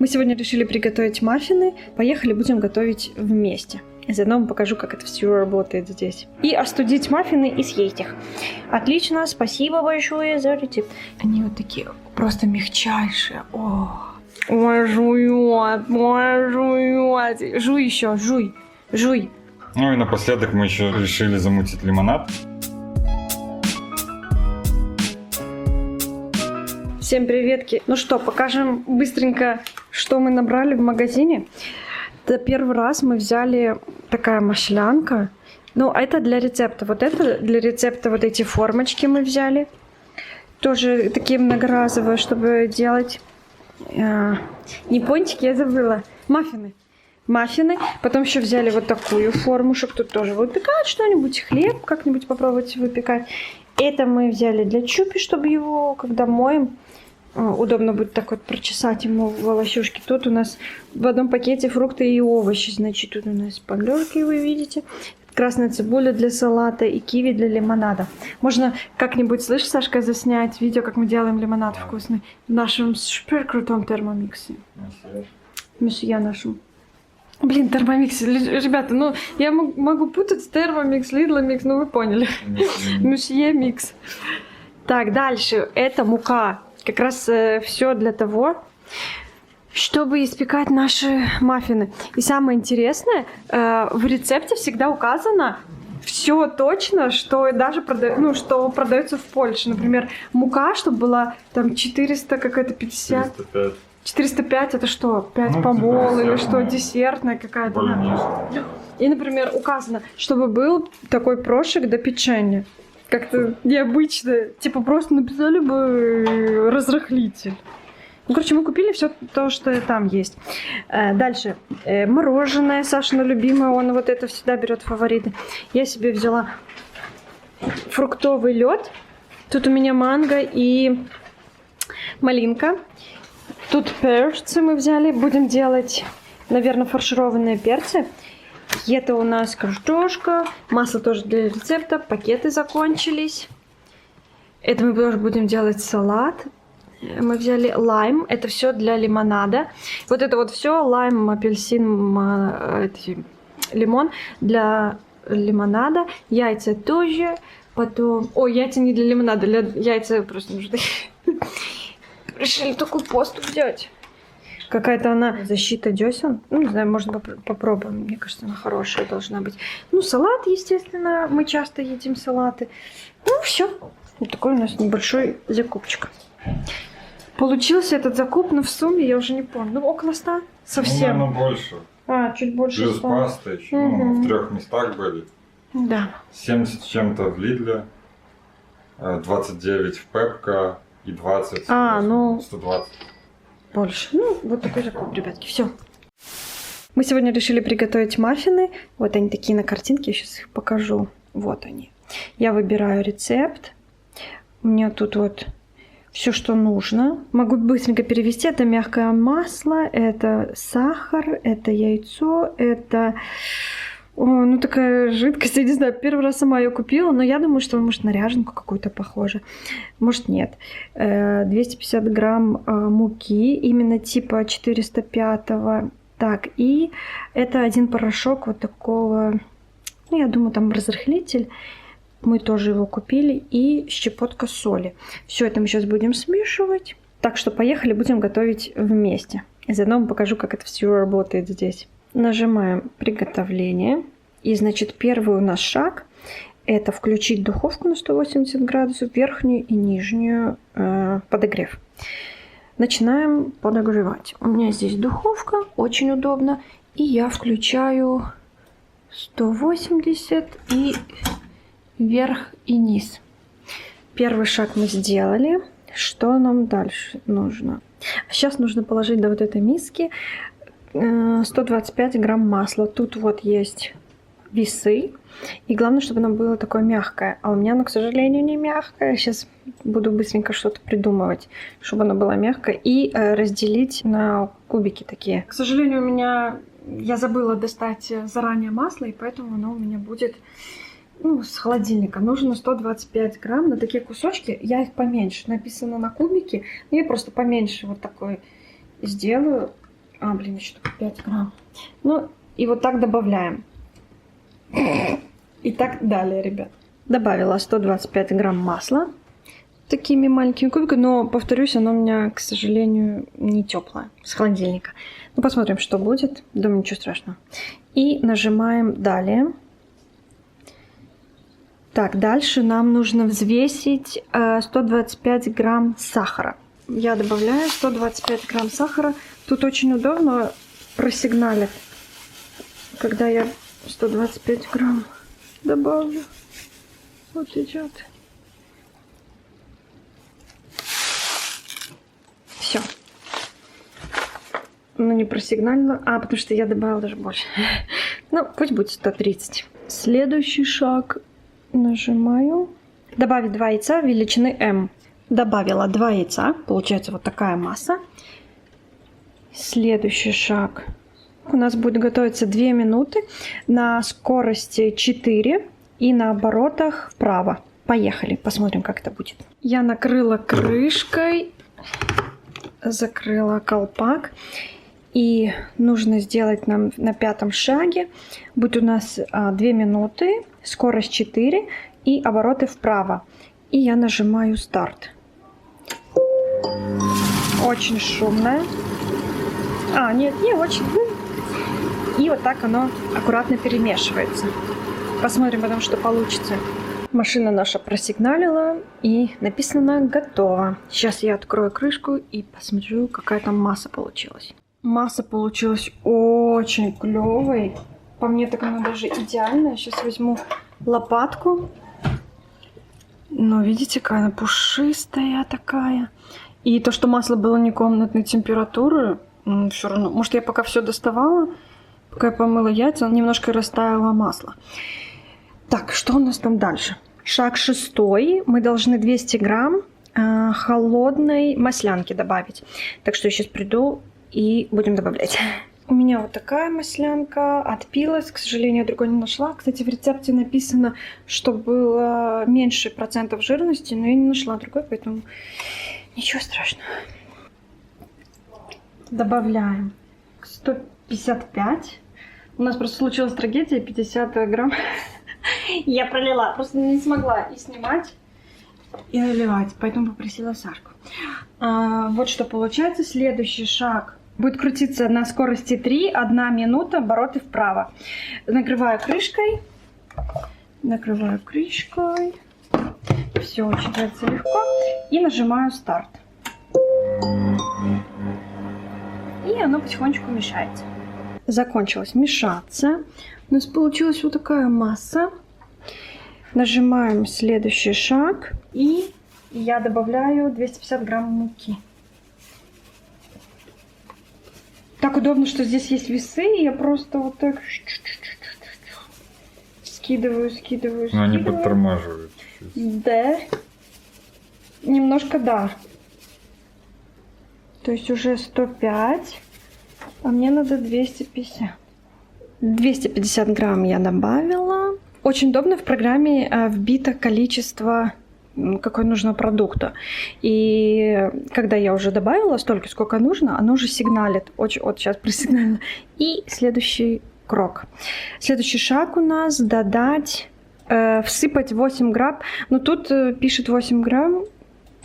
Мы сегодня решили приготовить маффины. Поехали, будем готовить вместе. И заодно вам покажу, как это все работает здесь. И остудить маффины и съесть их. Отлично, спасибо большое за рецепт. Они вот такие просто мягчайшие. Ой, жует. Жуй еще, жуй. Ну и напоследок мы еще решили замутить лимонад. Всем приветки. Ну что, покажем быстренько, что мы набрали в магазине. Это первый раз мы взяли такая маслянка. Ну, это для рецепта. Вот это для рецепта, вот эти формочки мы взяли. Тоже такие многоразовые, чтобы делать... Не пончики, я забыла. Маффины. Потом еще взяли вот такую форму, чтобы тут тоже выпекать что-нибудь. Хлеб как-нибудь попробовать выпекать. Это мы взяли для чупи, чтобы его, когда моем, удобно будет так вот прочесать ему волосюшки. Тут у нас в одном пакете фрукты и овощи. Значит, тут у нас помидорки, вы видите. Красная цибуля для салата и киви для лимонада. Можно как-нибудь, слышишь, Сашка, заснять видео, как мы делаем лимонад вкусный в нашем супер крутом термомиксе. Месье нашем. Блин, термомикс. Ребята, ну я могу путать термомикс, лидломикс, ну вы поняли. Месье микс. Так, дальше. Это мука. Как раз все для того, чтобы испекать наши маффины. И самое интересное, в рецепте всегда указано все точно, что даже что продается в Польше. Например, мука, чтобы была там 400, какая-то 50. 405 это что? 5 помол или что? Десертная какая-то. Да. И, например, указано, чтобы был такой прошек до печенья. Как-то необычно. Типа просто написали бы разрыхлитель. Ну, короче, мы купили все то, что там есть. Дальше. Мороженое, Сашина любимое, он вот это всегда берет фавориты. Я себе взяла фруктовый лед. Тут у меня манго и малинка. Тут перцы мы взяли. Будем делать, наверное, фаршированные перцы. Это у нас картошка. Масло тоже для рецепта. Пакеты закончились. Это мы тоже будем делать салат. Мы взяли лайм. Это все для лимонада. Вот это вот все. Лайм, апельсин, лимон для лимонада. Яйца тоже. Потом... Ой, яйца не для лимонада. Яйца просто нужны. Решили такую посту взять. Какая-то она защита десен. Ну, не знаю, можно попробуем. Мне кажется, она хорошая должна быть. Ну, салат, естественно. Мы часто едим салаты. Ну, все. Вот такой у нас небольшой закупчик. Получился этот закуп, но в сумме я уже не помню. Ну, около 100 совсем. Ну, наверное, больше. Чуть больше 100. Плюс паста еще. Ну, в 3 местах были. Да. 70 с чем-то в Лидле. 29 в Пепко. И 20, 120. Больше. Ну, вот такой закуп, ребятки. Все. Мы сегодня решили приготовить маффины. Вот они такие на картинке. Я сейчас их покажу. Вот они. Я выбираю рецепт. У меня тут вот все, что нужно. Могу быстренько перевести. Это мягкое масло, это сахар, это яйцо, это... ну такая жидкость, я не знаю, первый раз сама ее купила, но я думаю, что может на ряженку какую-то похоже, может нет. 250 грамм муки, именно типа 405-го. Так, и это один порошок вот такого, ну я думаю, там разрыхлитель. Мы тоже его купили, и щепотка соли. Все это мы сейчас будем смешивать. Так что поехали, будем готовить вместе. И заодно вам покажу, как это все работает здесь. Нажимаем «Приготовление». И, значит, первый у нас шаг – это включить духовку на 180 градусов, верхнюю и нижнюю подогрев. Начинаем подогревать. У меня здесь духовка, очень удобно. И я включаю 180 и вверх и низ. Первый шаг мы сделали. Что нам дальше нужно? Сейчас нужно положить до вот этой миски 125 грамм масла. Тут вот есть весы. И главное, чтобы оно было такое мягкое. А у меня оно, к сожалению, не мягкое. Сейчас буду быстренько что-то придумывать, чтобы оно было мягкое. И разделить на кубики такие. К сожалению, у меня... Я забыла достать заранее масло, и поэтому оно у меня будет... с холодильника. Нужно 125 грамм на такие кусочки. Я их поменьше. Написано на кубики. Но я просто поменьше вот такой сделаю. А, блин, еще только 5 грамм. Ну, и вот так добавляем. И так далее, ребят. Добавила 125 грамм масла. Такими маленькими кубиками. Но, повторюсь, оно у меня, к сожалению, не теплое. С холодильника. Ну, посмотрим, что будет. Думаю, ничего страшного. И нажимаем далее. Так, дальше нам нужно взвесить 125 грамм сахара. Я добавляю 125 грамм сахара. Тут очень удобно просигналит, когда я 125 грамм добавлю. Вот идет. Все. Ну, не просигналила. А, потому что я добавила даже больше. Ну, пусть будет 130. Следующий шаг. Нажимаю. Добавить 2 яйца величины М. Добавила 2 яйца. Получается вот такая масса. Следующий шаг. У нас будет готовиться 2 минуты на скорости 4 и на оборотах вправо. Поехали, посмотрим, как это будет. Я накрыла крышкой, закрыла колпак. И нужно сделать нам на 5-м шаге. Будет у нас 2 минуты, скорость 4 и обороты вправо. И я нажимаю старт. Очень шумно. А, нет, не очень. И вот так оно аккуратно перемешивается. Посмотрим потом, что получится. Машина наша просигналила и написано «Готово». Сейчас я открою крышку и посмотрю, какая там масса получилась. Масса получилась очень клевой. По мне так она даже идеальная. Сейчас возьму лопатку. Но видите, какая она пушистая такая. И то, что масло было не комнатной температуры, все равно. Может, я пока все доставала, пока я помыла яйца, немножко растаяло масло. Так, что у нас там дальше? Шаг 6. Мы должны 200 грамм холодной маслянки добавить. Так что я сейчас приду и будем добавлять. У меня вот такая маслянка. Отпилась, к сожалению, другой не нашла. Кстати, в рецепте написано, что было меньше процентов жирности, но я не нашла другой, поэтому ничего страшного. Добавляем 155. У нас просто случилась трагедия, 50 грамм. Я пролила, просто не смогла и снимать, и наливать, поэтому попросила Сашку. Вот что получается. Следующий шаг. Будет крутиться на скорости 3, 1 минута, обороты вправо. Накрываю крышкой. Накрываю крышкой. Все очень легко. И нажимаю старт. И оно потихонечку мешается. Закончилось мешаться. У нас получилась вот такая масса. Нажимаем следующий шаг. И я добавляю 250 грамм муки. Так удобно, что здесь есть весы. И я просто вот так скидываю. Но они подтормаживают. Да. Немножко да. То есть уже 105. А мне надо 250. 250 грамм я добавила. Очень удобно, в программе вбито количество, какое нужно продукта. И когда я уже добавила столько, сколько нужно, оно уже сигналит. Вот сейчас просигналило. И следующий крок. Следующий шаг у нас додать, всыпать 8 грамм. Но тут пишет 8 грамм,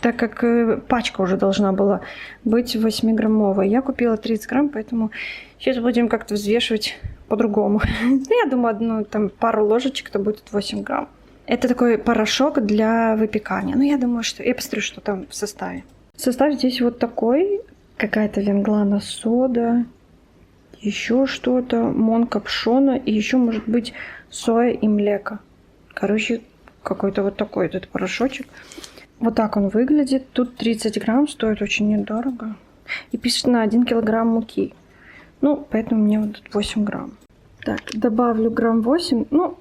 так как пачка уже должна была быть 8-граммовой. Я купила 30 грамм, поэтому сейчас будем как-то взвешивать по-другому. Я думаю, пару ложечек, то будет 8 грамм. Это такой порошок для выпекания. Ну, я думаю, что... Я посмотрю, что там в составе. Состав здесь вот такой. Какая-то венглана сода. Еще что-то. Монка пшона. И еще, может быть, соя и млеко. Короче, какой-то вот такой этот порошочек. Вот так он выглядит. Тут 30 грамм. Стоит очень недорого. И пишет на 1 килограмм муки. Ну, поэтому мне вот 8 грамм. Так, добавлю грамм 8. Ну,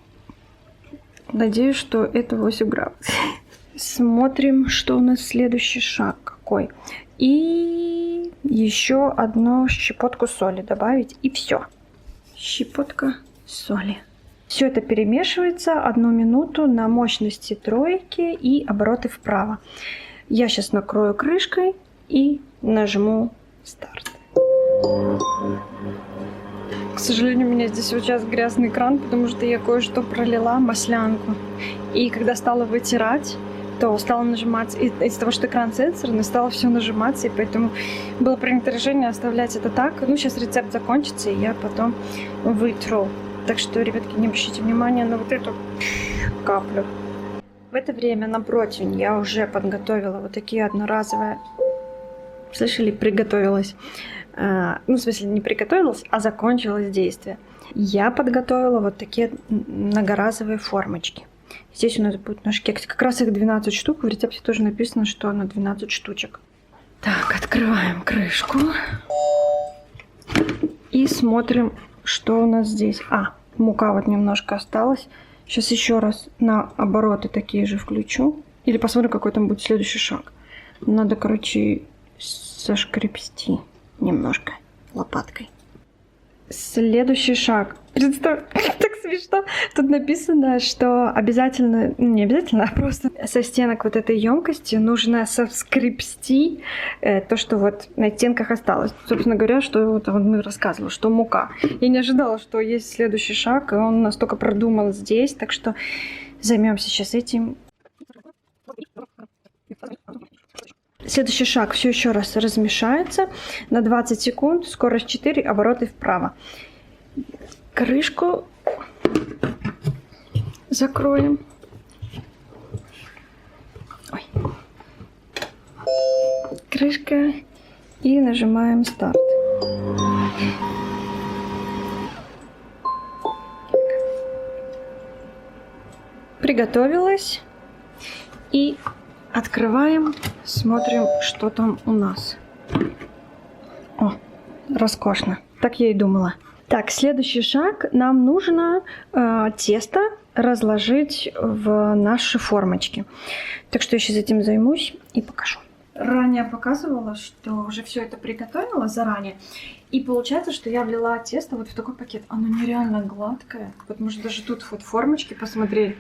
надеюсь, что это 8 грамм. Смотрим, что у нас следующий шаг какой. И еще одну щепотку соли добавить. И все. Щепотка соли. Все это перемешивается 1 минуту на мощности 3 и обороты вправо. Я сейчас накрою крышкой и нажму старт. К сожалению, у меня здесь сейчас грязный кран, потому что я кое-что пролила, маслянку. И когда стала вытирать, то стала нажиматься, из-за того, что экран сенсорный, стало все нажиматься, и поэтому было принято решение оставлять это так. Ну, сейчас рецепт закончится, и я потом вытру. Так что, ребятки, не обращайте внимания на вот эту каплю. В это время на противень я уже подготовила вот такие одноразовые... Слышали? Приготовилась. Ну, в смысле, не приготовилась, а закончилось действие. Я подготовила вот такие многоразовые формочки. Здесь у нас будет наш кекс. Как раз их 12 штук. В рецепте тоже написано, что на 12 штучек. Так, открываем крышку. И смотрим, что у нас здесь. Мука вот немножко осталась. Сейчас еще раз на обороты такие же включу. Или посмотрим, какой там будет следующий шаг. Надо, короче, сошкребсти немножко лопаткой. Следующий шаг. Представь, так смешно. Тут написано, что обязательно, не обязательно, а просто со стенок вот этой емкости нужно соскребсти то, что вот на стенках осталось. Собственно говоря, что вот он мне рассказывал, что мука. Я не ожидала, что есть следующий шаг, и он настолько продумал здесь, так что займемся сейчас этим. Следующий шаг все еще раз размешается на 20 секунд, скорость 4, обороты вправо. Крышку закроем. Ой. Крышка и нажимаем старт. Приготовилась. И открываем, смотрим, что там у нас. О, роскошно. Так я и думала. Так, следующий шаг. Нам нужно тесто разложить в наши формочки. Так что я сейчас этим займусь и покажу. Ранее показывала, что уже все это приготовила заранее. И получается, что я влила тесто вот в такой пакет. Оно нереально гладкое. Потому что даже тут вот формочки, посмотри.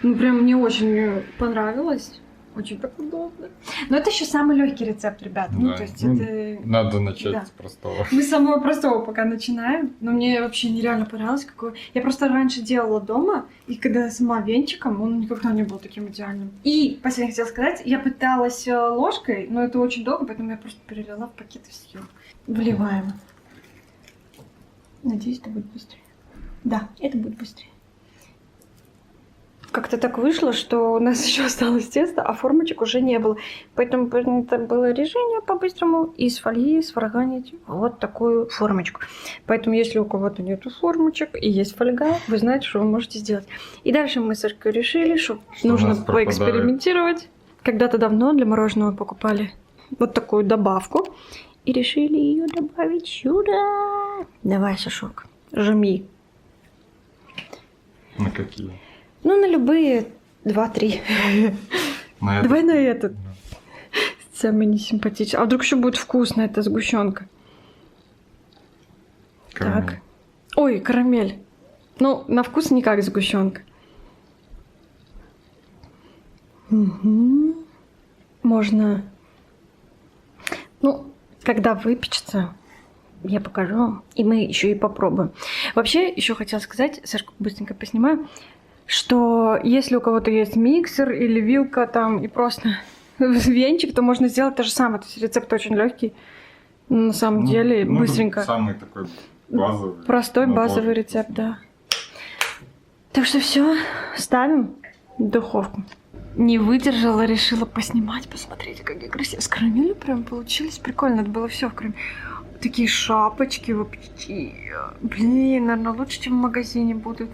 Ну, прям мне очень понравилось. Очень так удобно. Но это еще самый легкий рецепт, ребят. Да. Ну, то есть это... Надо начать с простого. Мы с самого простого пока начинаем. Но мне вообще нереально понравилось, какой... Я просто раньше делала дома, и когда сама венчиком, он никогда не был таким идеальным. И, последнее хотела сказать, я пыталась ложкой, но это очень долго, поэтому я просто перелила в пакет и все. Выливаем. Надеюсь, это будет быстрее. Да, это будет быстрее. Как-то так вышло, что у нас еще осталось тесто, а формочек уже не было. Поэтому это было решение по-быстрому из фольги сварганить вот такую формочку. Поэтому, если у кого-то нету формочек и есть фольга, вы знаете, что вы можете сделать. И дальше мы с Сашкой решили, что нужно поэкспериментировать. Когда-то давно для мороженого покупали вот такую добавку. И решили ее добавить сюда. Давай, Сашок, жми. На какие? Ну, на любые 2-3. Давай на этот. Самый несимпатичный. А вдруг еще будет вкусно эта сгущенка? Карамель. Так. Ой, карамель. Ну, на вкус не как сгущенка. Угу. Можно. Ну, когда выпечется, я покажу вам. И мы еще и попробуем. Вообще, еще хотела сказать, Сашку быстренько поснимаю, что если у кого-то есть миксер или вилка там и просто венчик, то можно сделать то же самое. То есть рецепт очень легкий. На самом деле, быстренько. Самый такой базовый. Простой базовый рецепт, да. Так что все, ставим в духовку. Не выдержала, решила поснимать. Посмотрите, какие красивые. С карамелью прям получились. Прикольно, это было все в карамели. Такие шапочки вообще. Блин, наверное, лучше, чем в магазине будут.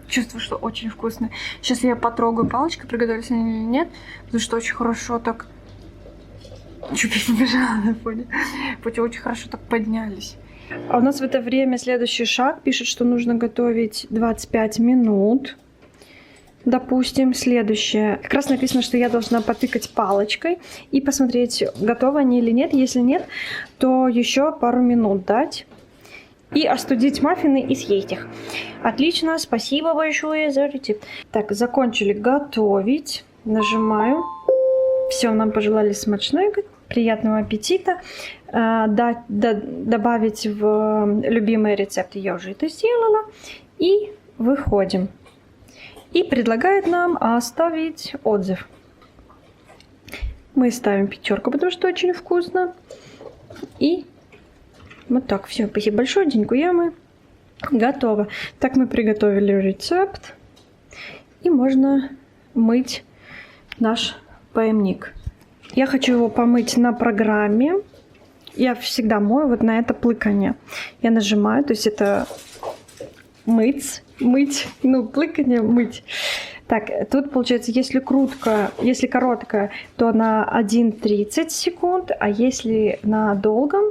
Чувствую, что очень вкусно. Сейчас я потрогаю палочкой, приготовились они или нет. Потому что очень хорошо так... Чуть побежала на фоне. Очень хорошо так поднялись. А у нас в это время следующий шаг. Пишет, что нужно готовить 25 минут. Допустим, следующее. Как раз написано, что я должна потыкать палочкой и посмотреть, готовы они или нет. Если нет, то еще пару минут дать. И остудить маффины и съесть их. Отлично, спасибо большое за рецепт. Так, закончили готовить. Нажимаю. Все, нам пожелали смачной приятного аппетита. Добавить в любимые рецепты я уже это сделала. И выходим. И предлагает нам оставить отзыв. Мы ставим 5, потому что очень вкусно. И вот так, все, спасибо большое, денькуемы. Готово. Так мы приготовили рецепт. И можно мыть наш паёмник. Я хочу его помыть на программе. Я всегда мою вот на это плыканье. Я нажимаю, то есть это мыть, ну, плыканье, мыть. Так, тут получается, если короткая, то на 1,30 секунд, а если на долгом,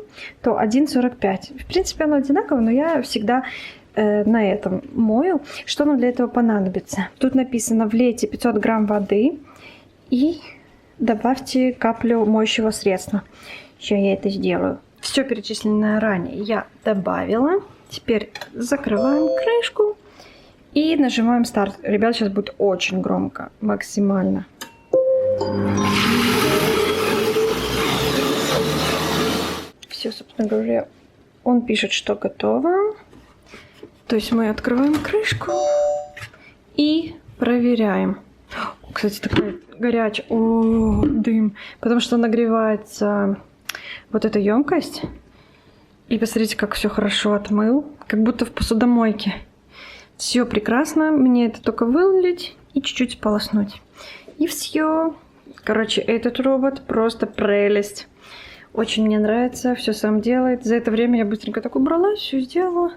то 1,45. В принципе, оно одинаково, но я всегда на этом мою. Что нам для этого понадобится? Тут написано: влейте 500 грамм воды и добавьте каплю моющего средства. Сейчас я это сделаю. Все перечисленное ранее я добавила. Теперь закрываем крышку и нажимаем старт. Ребят, сейчас будет очень громко, максимально. Все, собственно говоря, он пишет, что готово. То есть мы открываем крышку и проверяем. Кстати, такой горячий. О, дым. Потому что нагревается вот эта емкость. И посмотрите, как все хорошо отмыл. Как будто в посудомойке. Все прекрасно. Мне это только вылить и чуть-чуть сполоснуть. И все. Короче, этот робот просто прелесть. Очень мне нравится. Все сам делает. За это время я быстренько так убралась, все сделала.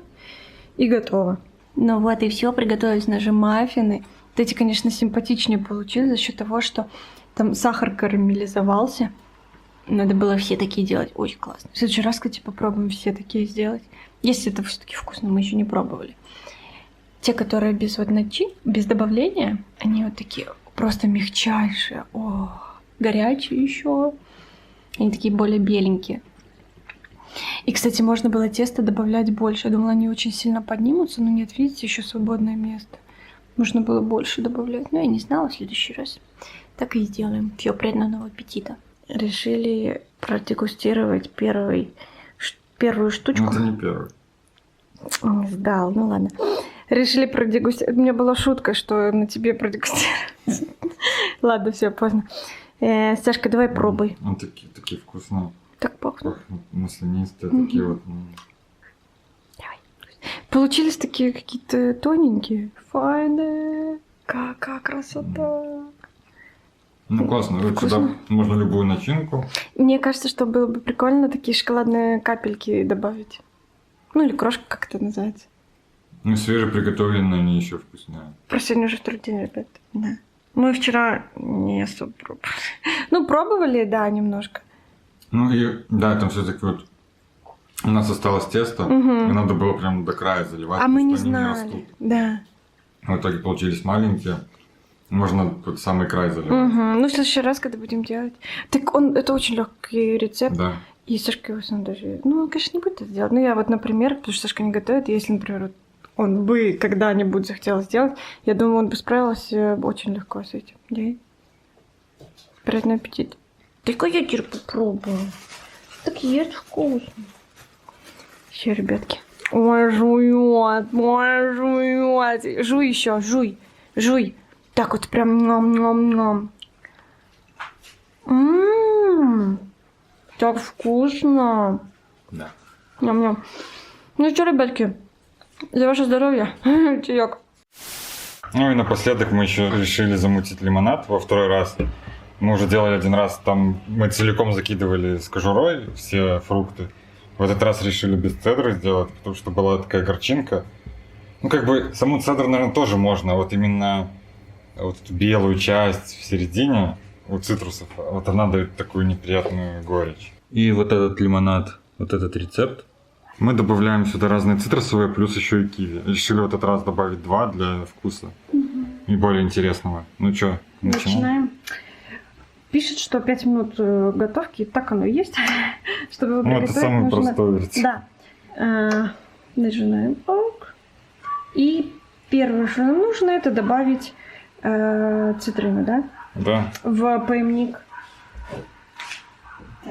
И готово. Ну вот и все. Приготовились наши маффины. Вот эти, конечно, симпатичнее получились за счет того, что там сахар карамелизовался. Надо было все такие делать. Очень классно. В следующий раз, кстати, попробуем все такие сделать. Если это все-таки вкусно, мы еще не пробовали. Те, которые без без добавления, они вот такие просто мягчайшие. О, горячие еще. Они такие более беленькие. И, кстати, можно было тесто добавлять больше. Я думала, они очень сильно поднимутся, но нет, видите, еще свободное место. Можно было больше добавлять. Но я не знала, в следующий раз. Так и сделаем. Все, приятного аппетита. Решили продегустировать первую штучку. Ну, это не первый. Сдал, ну ладно. Решили продегустировать. У меня была шутка, что на тебе продегустировать. Ладно, все, поздно. Сашка, давай пробуй. Он такие вкусные. Так пахнут. Маслянистые, такие вот. Давай. Получились такие какие-то тоненькие. Файные. Какая красота. Ну, классно. Вот сюда можно любую начинку. Мне кажется, что было бы прикольно такие шоколадные капельки добавить. Ну, или крошка, как это называется. Ну, свежеприготовленные они еще вкуснее. Просто сегодня уже второй день, ребят. Да. Мы вчера не особо пробовали. Ну, пробовали, да, немножко. Ну, и да, там все-таки вот у нас осталось тесто, и надо было прям до края заливать. А мы не они знали. Да. В итоге получились маленькие. Можно тут самый край заливать. Ну, в следующий раз, когда будем делать. Так это очень легкий рецепт. Да. И Сашка его сам даже... Ну, он, конечно, не будет это делать. Ну, я вот, например, потому что Сашка не готовит, если, например, вот он бы когда-нибудь захотел сделать, я думаю, он бы справился очень легко с этим. Да? Приятный аппетит. Только я теперь попробую. Так есть вкусно. Все, ребятки. Ой, жует. Жуй еще, жуй. Так вот прям ням-ням-ням. Так вкусно. Да. Ням-ням. Ну что, ребятки, за ваше здоровье. Чаек. Ну и напоследок мы еще решили замутить лимонад во второй раз. Мы уже делали один раз, там мы целиком закидывали с кожурой все фрукты. В этот раз решили без цедры сделать, потому что была такая горчинка. Ну как бы саму цедру, наверное, тоже можно, а вот именно вот эту белую часть в середине у цитрусов, вот она дает такую неприятную горечь. И вот этот лимонад, вот этот рецепт, мы добавляем сюда разные цитрусовые, плюс еще и киви. Решили в этот раз добавить 2 для вкуса и более интересного. Ну что, начинаем? Пишет, что 5 минут готовки, так оно и есть. Чтобы его приготовить, это самый простой рецепт. Да. Нажимаем ок. И первое, что нам нужно, это добавить цитрины, да? Да. В паёмник.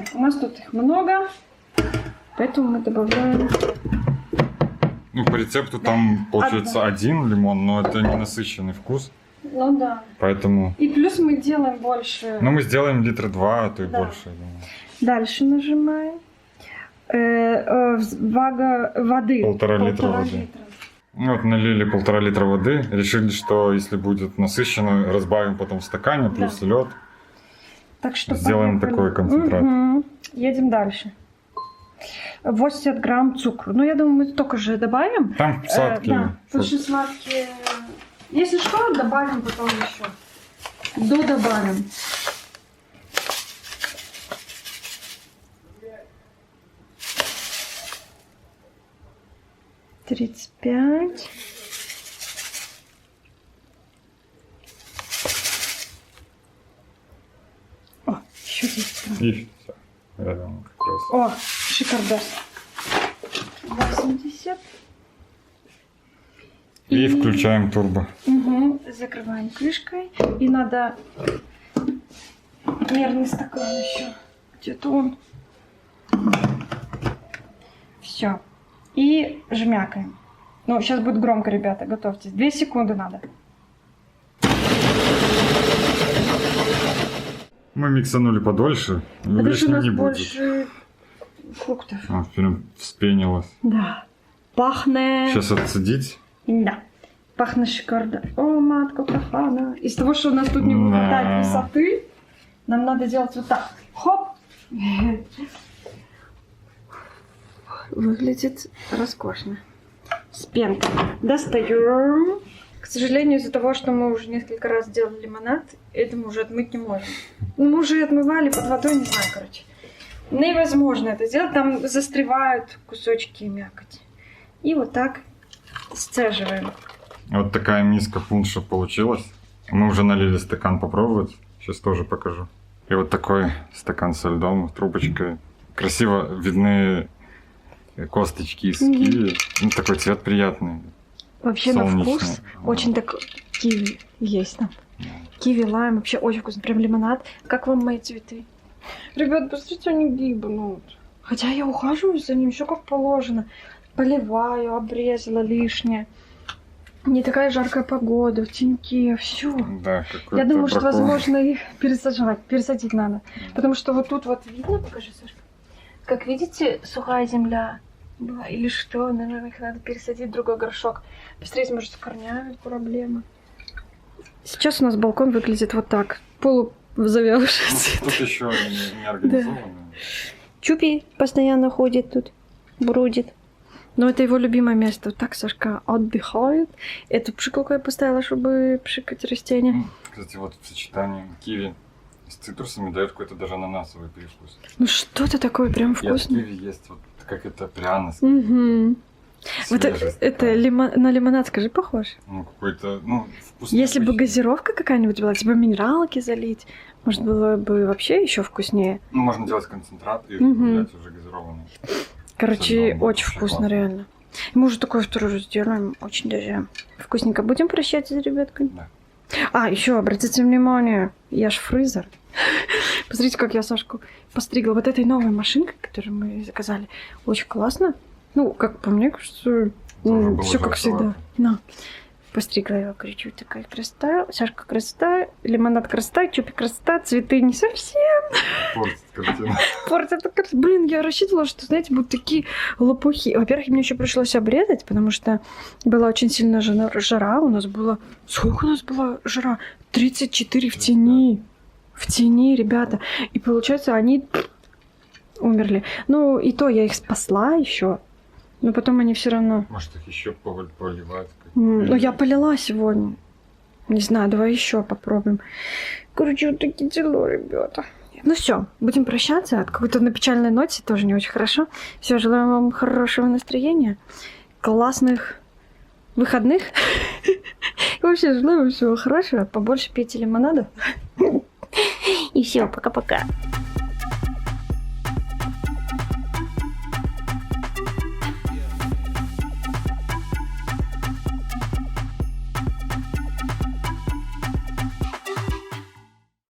Так, у нас тут их много, поэтому мы добавляем... Ну, по рецепту там получается один лимон, но это не насыщенный вкус. Ну да. Поэтому... И плюс мы делаем больше. Ну, мы сделаем литра 2, а то и Да. больше, я думаю. Дальше нажимаем. Вага воды. 1,5 литра воды. литра. Ну, вот налили 1,5 литра воды. Решили, что если будет насыщенно, разбавим потом в стакане, плюс лед. Так что Сделаем поехали. такой концентрат. Мгм. Едем дальше. 80 грамм цукру. Ну, я думаю, мы только же добавим. Там сладкие. Да, потому что сладкие... Если что, добавим потом еще. Додобавим. Тридцать 35. О, еще здесь. И все. Рядом как раз. О, шикардос. 80. И включаем турбо. Угу. Закрываем крышкой. И надо мерный стакан еще. Где-то он. Все. И жмякаем. Ну, сейчас будет громко, ребята, готовьтесь. 2 секунды надо. Мы миксанули подольше. Потому что у Лишним нас не будет. больше фруктов. А, прям вспенилось. Да. Пахнет. Сейчас отцедить. Да. Пахнет шикарно. О, матка профана. Из того, что у нас тут не Да. хватает высоты, нам надо делать вот так. Хоп. Выглядит роскошно. С пенкой. Достаем. К сожалению, из-за того, что мы уже несколько раз делали лимонад, это мы уже отмыть не можем. Ну, мы уже отмывали под водой, не знаю, короче. Невозможно это сделать. Там застревают кусочки мякоти. И вот так сцеживаем. Вот такая миска пунша получилась. Мы уже налили стакан попробовать. Сейчас тоже покажу. И вот такой стакан со льдом, трубочкой. Красиво видны косточки из киви. Ну, такой цвет приятный. Вообще на Солнечный. вкус очень так киви есть там. Киви, лайм, вообще очень вкусно. Прям лимонад. Как вам мои цветы? Ребят, посмотрите, они гибнут. Хотя я ухаживаю за ним, все как положено. Поливаю, обрезала лишнее. Не такая жаркая погода, в теньке, все. Да, какой-то Я думаю, что, бракон. возможно, их пересадить надо. Потому что вот тут вот видно, покажи, Сашка. Как видите, сухая земля была или что, наверное, их надо пересадить в другой горшок. Посмотрите, может, с корнями проблема. Сейчас у нас балкон выглядит вот так. Полузавявшийся. Ну, тут еще не организовано. Чупи постоянно ходит тут, бродит. Но это его любимое место. Вот так Сашка отдыхает. Эту пшикалку я поставила, чтобы пшикать растения. Кстати, вот в сочетании киви с цитрусами дает какой-то даже ананасовый привкус. Ну что-то такое прям И от вкусное. киви есть вот как это пряность. Угу. Вот свежесть это такая. на лимонад, скажи, похож? Ну, какой-то, ну, вкусный. Если бы газировка какая-нибудь была, типа минералки залить, может, было бы вообще еще вкуснее. Ну, можно делать концентрат и Мгм. добавлять уже газированный. Короче, Абсолютно, очень вообще вкусно, классно. реально. И мы уже такое второй раз сделаем. Очень даже вкусненько. Будем прощаться с ребятками? Да. А, еще обратите внимание, я ж фризер. Посмотрите, как я Сашку постригла. Вот этой новой машинкой, которую мы заказали, очень классно. Ну, как по мне, кажется, Тоже было все как жарковато. всегда. На. Постригла его, кричу, такая красота, Сашка красота, лимонад красота, Чупи красота, цветы не совсем Портит картину. портят. Блин, я рассчитывала, что, знаете, будут такие лопухи. Во-первых, мне еще пришлось обрезать, потому что была очень сильная жара. У нас было... Сколько у нас была жара? 34 в тени. В тени, ребята. И получается, они умерли. Ну, и то я их спасла еще. Но потом они все равно... Может, их еще поливать. Ну, я полила сегодня. Не знаю, давай еще попробуем. Короче, вот такие дела, ребята. Ну все, будем прощаться. От какой-то на печальной ноте тоже не очень хорошо. Все, желаю вам хорошего настроения, классных выходных. И вообще, желаю вам всего хорошего. Побольше пейте лимонада. И все, пока-пока.